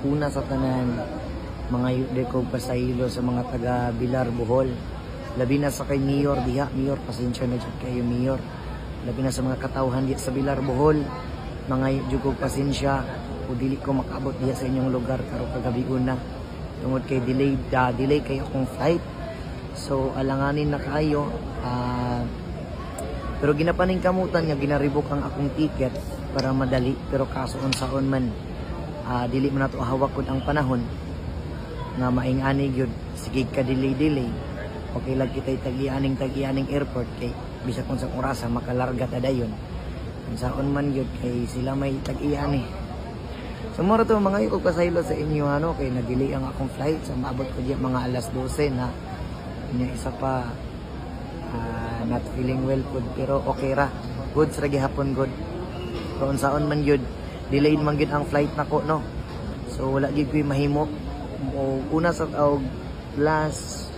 Una sa tanan, mga yude kog pasaylo sa mga taga Bilar, Bohol. Labi na sa kay Mayor diha, Mayor, pasensya na dyan kayo Mayor. Labi na sa mga katawhan diha sa Bilar, Bohol. Mga yude kog pasensya, o dili ko makaabot diha sa inyong lugar karo kagabi una. Tungod kay delay kayo akong flight. So alanganin na kayo. Pero ginapaning kamutan nga ginaribok ang akong ticket para madali, pero kaso unsaon man. Dili man nato hawak kun ang panahon nga maing-ani gyud, sige ka delay okay lang kitay tagianing airport kay bisa kung sa orasa makalarga ta dayon unsaon man gyud kay sila may tag-iani. So moro to mga iko kasaylo sa inyo kay na-delay ang akong flight sa maabot ko diya mga alas 12 na nya isa pa not feeling well good, pero okay ra, good sa gihapon good. So unsaon man gyud delayed man gyud ang flight nako no. So wala gyud koy mahimo o una sa last